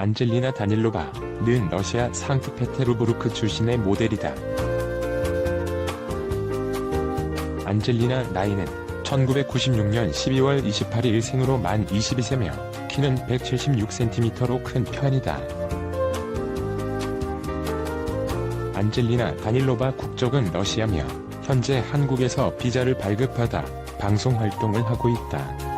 안젤리나 다닐로바는 러시아 상트페테르부르크 출신의 모델이다. 안젤리나 나이는 1996년 12월 28일 생으로 만 22세며 키는 176cm로 큰 편이다. 안젤리나 다닐로바 국적은 러시아며 현재 한국에서 비자를 발급받아 방송 활동을 하고 있다.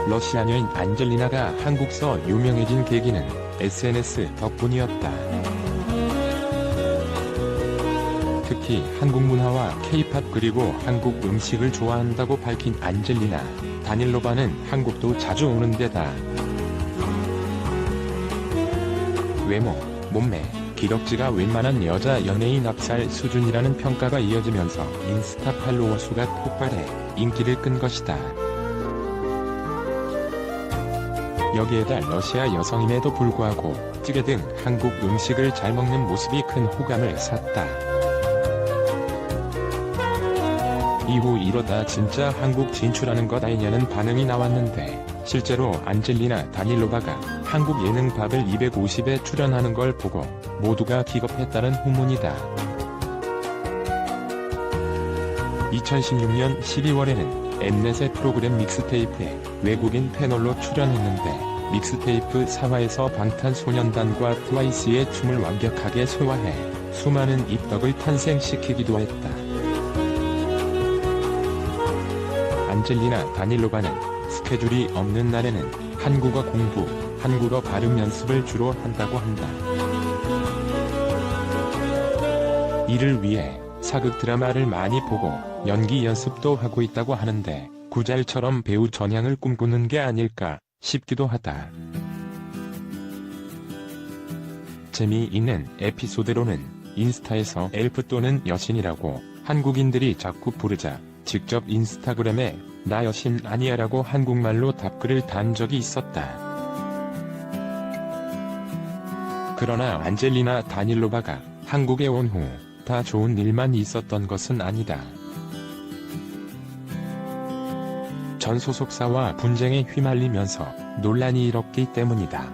러시아녀인 안젤리나가 한국서 유명해진 계기는 SNS 덕분이었다. 특히 한국 문화와 K-팝 그리고 한국 음식을 좋아한다고 밝힌 안젤리나 다닐로바는 한국도 자주 오는 데다. 외모, 몸매, 기럭지가 웬만한 여자 연예인 앞살 수준이라는 평가가 이어지면서 인스타 팔로워 수가 폭발해 인기를 끈 것이다. 여기에다 러시아 여성임에도 불구하고 찌개 등 한국 음식을 잘 먹는 모습이 큰 호감을 샀다. 이후 이러다 진짜 한국 진출하는 것 아니냐는 반응이 나왔는데 실제로 안젤리나 다닐로바가 한국 예능 바벨 250에 출연하는 걸 보고 모두가 기겁했다는 후문이다. 2016년 12월에는 엠넷의 프로그램 믹스테이프에 외국인 패널로 출연했는데 믹스테이프 4화에서 방탄소년단과 트와이스의 춤을 완벽하게 소화해 수많은 입덕을 탄생시키기도 했다. 안젤리나 다닐로바는 스케줄이 없는 날에는 한국어 공부, 한국어 발음 연습을 주로 한다고 한다. 이를 위해 사극 드라마를 많이 보고 연기 연습도 하고 있다고 하는데 구잘처럼 배우 전향을 꿈꾸는 게 아닐까 싶기도 하다. 재미있는 에피소드로는 인스타에서 엘프 또는 여신이라고 한국인들이 자꾸 부르자 직접 인스타그램에 나 여신 아니야라고 한국말로 답글을 단 적이 있었다. 그러나 안젤리나 다닐로바가 한국에 온 후 다 좋은 일만 있었던 것은 아니다. 전 소속사와 분쟁에 휘말리면서 논란이 일었기 때문이다.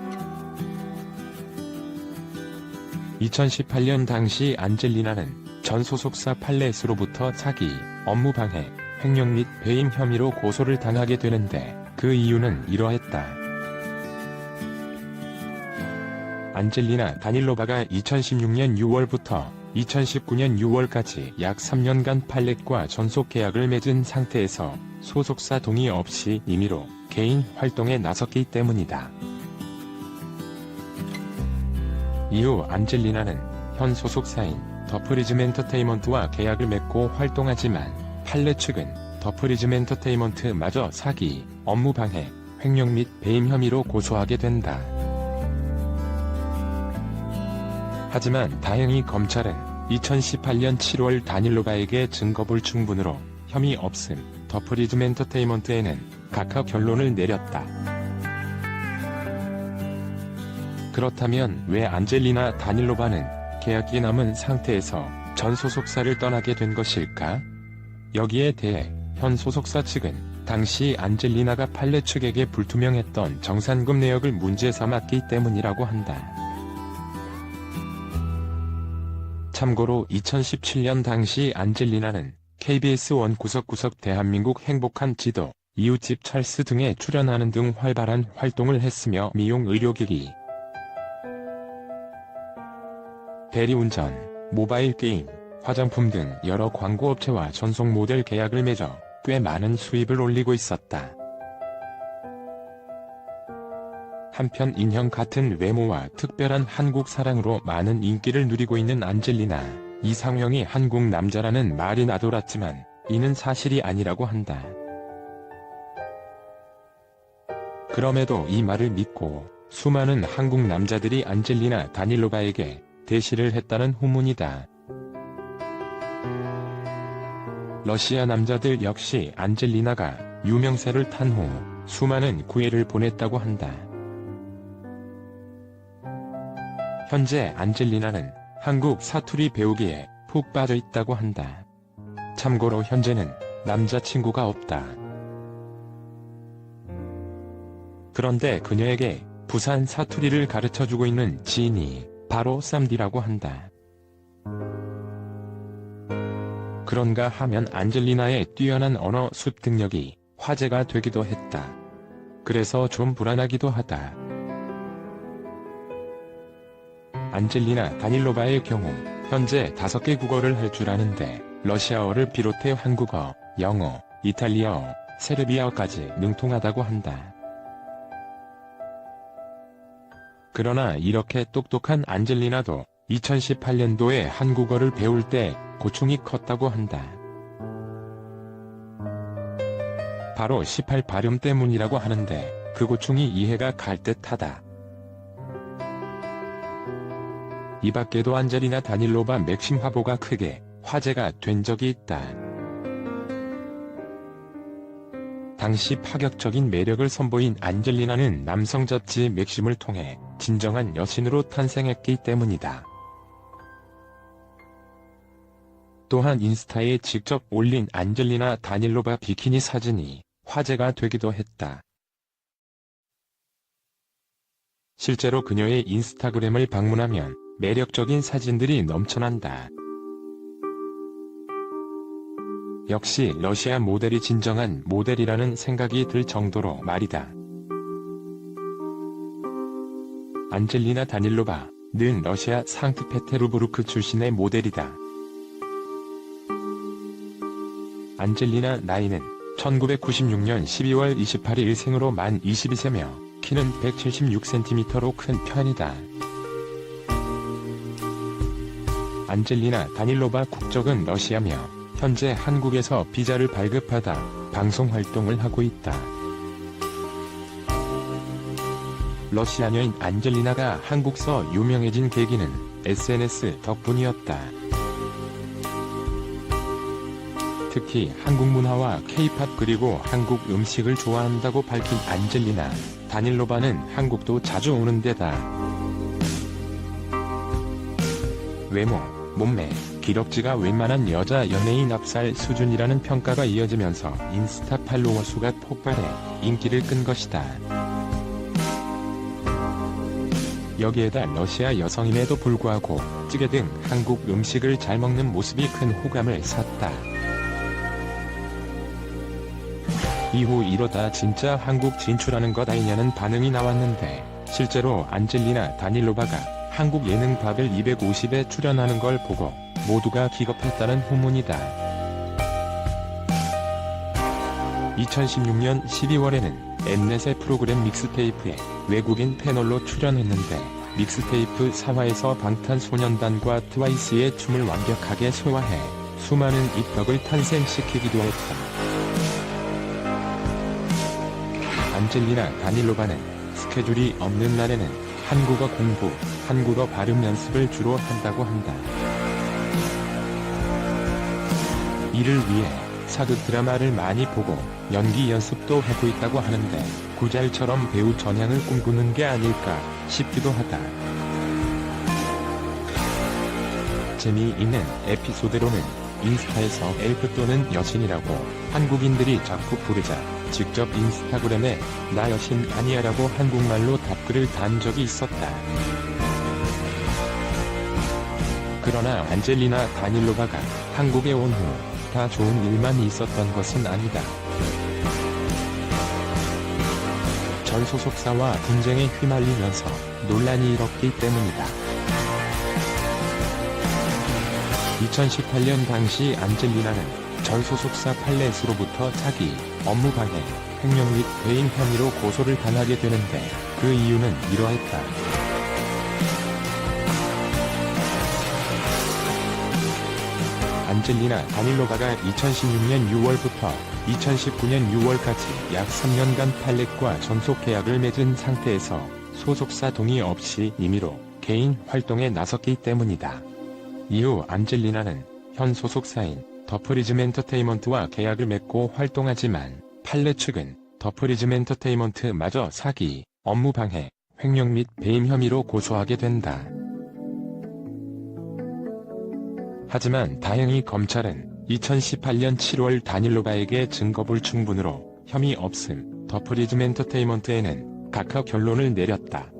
2018년 당시 안젤리나는 전 소속사 팔렛으로부터 사기, 업무방해, 횡령 및 배임 혐의로 고소를 당하게 되는데 그 이유는 이러했다. 안젤리나 다닐로바가 2016년 6월부터 2019년 6월까지 약 3년간 팔렛과 전속 계약을 맺은 상태에서 소속사 동의 없이 임의로 개인 활동에 나섰기 때문이다. 이후 안젤리나는 현 소속사인 더 프리즘 엔터테인먼트와 계약을 맺고 활동하지만 팔렛 측은 더 프리즘 엔터테인먼트마저 사기, 업무방해, 횡령 및 배임 혐의로 고소하게 된다. 하지만 다행히 검찰은 2018년 7월 다닐로바에게 증거불충분으로 혐의 없음, 더 프리즘 엔터테인먼트에는 각하 결론을 내렸다. 그렇다면 왜 안젤리나 다닐로바는 계약이 남은 상태에서 전 소속사를 떠나게 된 것일까? 여기에 대해 현 소속사 측은 당시 안젤리나가 팔렛 측에게 불투명했던 정산금 내역을 문제 삼았기 때문이라고 한다. 참고로 2017년 당시 안젤리나는 KBS 원 구석구석 대한민국 행복한 지도, 이웃집 찰스 등에 출연하는 등 활발한 활동을 했으며 미용 의료기기, 대리운전, 모바일 게임, 화장품 등 여러 광고업체와 전속 모델 계약을 맺어 꽤 많은 수입을 올리고 있었다. 한편 인형 같은 외모와 특별한 한국 사랑으로 많은 인기를 누리고 있는 안젤리나, 이상형이 한국 남자라는 말이 나돌았지만 이는 사실이 아니라고 한다. 그럼에도 이 말을 믿고 수많은 한국 남자들이 안젤리나 다닐로바에게 대시를 했다는 후문이다. 러시아 남자들 역시 안젤리나가 유명세를 탄 후 수많은 구애를 보냈다고 한다. 현재 안젤리나는 한국 사투리 배우기에 푹 빠져 있다고 한다. 참고로 현재는 남자친구가 없다. 그런데 그녀에게 부산 사투리를 가르쳐주고 있는 지인이 바로 쌈디라고 한다. 그런가 하면 안젤리나의 뛰어난 언어 습득력이 화제가 되기도 했다. 그래서 좀 불안하기도 하다. 안젤리나 다닐로바의 경우 현재 5개 국어를 할 줄 아는데 러시아어를 비롯해 한국어, 영어, 이탈리아어, 세르비아어까지 능통하다고 한다. 그러나 이렇게 똑똑한 안젤리나도 2018년도에 한국어를 배울 때 고충이 컸다고 한다. 바로 18 발음 때문이라고 하는데 그 고충이 이해가 갈 듯하다. 이 밖에도 안젤리나 다닐로바 맥심 화보가 크게 화제가 된 적이 있다. 당시 파격적인 매력을 선보인 안젤리나는 남성 잡지 맥심을 통해 진정한 여신으로 탄생했기 때문이다. 또한 인스타에 직접 올린 안젤리나 다닐로바 비키니 사진이 화제가 되기도 했다. 실제로 그녀의 인스타그램을 방문하면 매력적인 사진들이 넘쳐난다. 역시 러시아 모델이 진정한 모델이라는 생각이 들 정도로 말이다. 안젤리나 다닐로바는 러시아 상트페테르부르크 출신의 모델이다. 안젤리나 나이는 1996년 12월 28일 생으로 만 22세며 키는 176cm로 큰 편이다. 안젤리나 다닐로바 국적은 러시아며 현재 한국에서 비자를 발급하다 방송 활동을 하고 있다. 러시아녀인 안젤리나가 한국서 유명해진 계기는 SNS 덕분이었다. 특히 한국 문화와 K-팝 그리고 한국 음식을 좋아한다고 밝힌 안젤리나 다닐로바는 한국도 자주 오는 데다 외모, 몸매, 기럭지가 웬만한 여자 연예인 앞살 수준이라는 평가가 이어지면서 인스타 팔로워 수가 폭발해 인기를 끈 것이다. 여기에다 러시아 여성임에도 불구하고 찌개 등 한국 음식을 잘 먹는 모습이 큰 호감을 샀다. 이후 이러다 진짜 한국 진출하는 것 아니냐는 반응이 나왔는데 실제로 안젤리나 다닐로바가 한국 예능 바벨 250에 출연하는 걸 보고 모두가 기겁했다는 후문이다. 2016년 12월에는 엠넷의 프로그램 믹스테이프에 외국인 패널로 출연했는데 믹스테이프 4화에서 방탄소년단과 트와이스의 춤을 완벽하게 소화해 수많은 입덕을 탄생시키기도 했다. 안젤리나 다닐로바는 스케줄이 없는 날에는 한국어 공부, 한국어 발음 연습을 주로 한다고 한다. 이를 위해 사극 드라마를 많이 보고 연기 연습도 하고 있다고 하는데 구잘처럼 배우 전향을 꿈꾸는 게 아닐까 싶기도 하다. 재미있는 에피소드로는 인스타에서 엘프 또는 여신이라고 한국인들이 자꾸 부르자 직접 인스타그램에 나 여신 아니야라고 한국말로 답글을 단 적이 있었다. 그러나 안젤리나 다닐로바가 한국에 온 후 다 좋은 일만 있었던 것은 아니다. 전 소속사와 분쟁에 휘말리면서 논란이 일었기 때문이다. 2018년 당시 안젤리나는 전 소속사 팔렛으로부터 사기, 업무방해, 횡령 및 배임 혐의로 고소를 당하게 되는데 그 이유는 이러했다. 안젤리나 다닐로바가 2016년 6월부터 2019년 6월까지 약 3년간 팔렛과 전속 계약을 맺은 상태에서 소속사 동의 없이 임의로 개인 활동에 나섰기 때문이다. 이후 안젤리나는 현 소속사인 더프리즘 엔터테인먼트와 계약을 맺고 활동하지만 팔렛 측은 더프리즘 엔터테인먼트마저 사기, 업무방해, 횡령 및 배임 혐의로 고소하게 된다. 하지만 다행히 검찰은 2018년 7월 다닐로바에게 증거불충분으로 혐의 없음, 더프리즘 엔터테인먼트에는 각하 결론을 내렸다.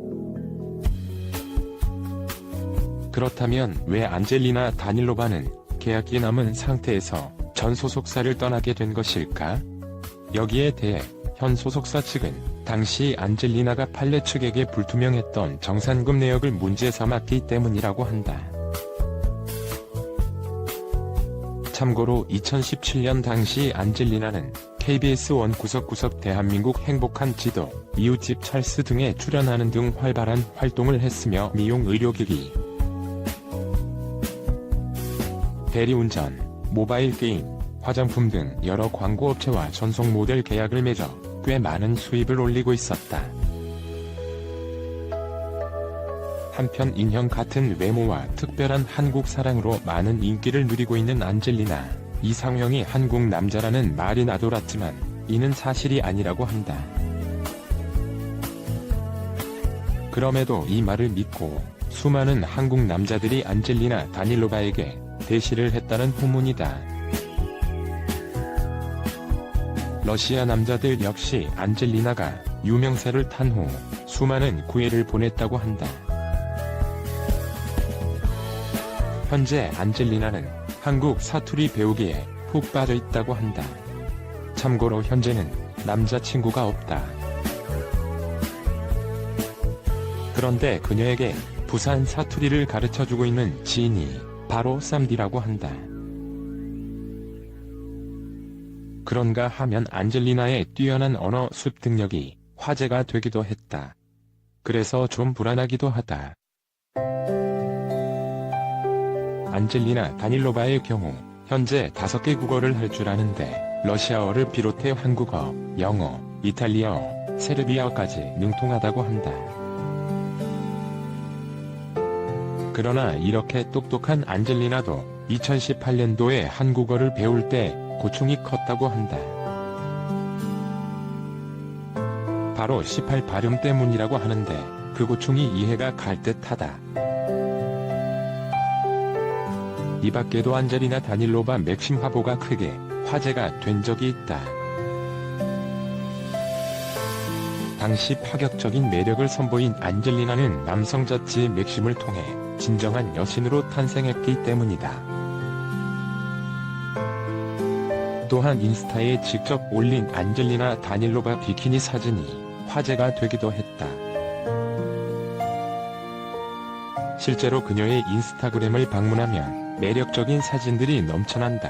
그렇다면 왜 안젤리나 다닐로바는 계약이 남은 상태에서 전 소속사를 떠나게 된 것일까? 여기에 대해 현 소속사 측은 당시 안젤리나가 판례 측에게 불투명했던 정산금 내역을 문제 삼았기 때문이라고 한다. 참고로 2017년 당시 안젤리나는 KBS 원 구석구석 대한민국 행복한 지도, 이웃집 찰스 등에 출연하는 등 활발한 활동을 했으며 미용 의료기기, 대리운전, 모바일 게임, 화장품 등 여러 광고업체와 전속 모델 계약을 맺어 꽤 많은 수입을 올리고 있었다. 한편 인형 같은 외모와 특별한 한국 사랑으로 많은 인기를 누리고 있는 안젤리나, 이상형이 한국 남자라는 말이 나돌았지만 이는 사실이 아니라고 한다. 그럼에도 이 말을 믿고 수많은 한국 남자들이 안젤리나 다닐로바에게 대시를 했다는 후문이다. 러시아 남자들 역시 안젤리나가 유명세를 탄 후 수많은 구애를 보냈다고 한다. 현재 안젤리나는 한국 사투리 배우기에 푹 빠져 있다고 한다. 참고로 현재는 남자친구가 없다. 그런데 그녀에게 부산 사투리를 가르쳐주고 있는 지인이 바로 쌈디라고 한다. 그런가 하면 안젤리나의 뛰어난 언어 습득력이 화제가 되기도 했다. 그래서 좀 불안하기도 하다. 안젤리나 다닐로바의 경우 현재 5개 국어를 할 줄 아는데 러시아어를 비롯해 한국어, 영어, 이탈리아어, 세르비아어까지 능통하다고 한다. 그러나 이렇게 똑똑한 안젤리나도 2018년도에 한국어를 배울 때 고충이 컸다고 한다. 바로 18 발음 때문이라고 하는데 그 고충이 이해가 갈 듯하다. 이 밖에도 안젤리나 다닐로바 맥심 화보가 크게 화제가 된 적이 있다. 당시 파격적인 매력을 선보인 안젤리나는 남성 잡지 맥심을 통해 진정한 여신으로 탄생했기 때문이다. 또한 인스타에 직접 올린 안젤리나 다닐로바 비키니 사진이 화제가 되기도 했다. 실제로 그녀의 인스타그램을 방문하면 매력적인 사진들이 넘쳐난다.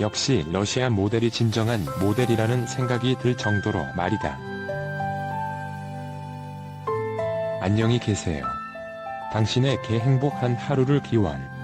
역시 러시아 모델이 진정한 모델이라는 생각이 들 정도로 말이다. 안녕히 계세요. 당신의 행복한 하루를 기원.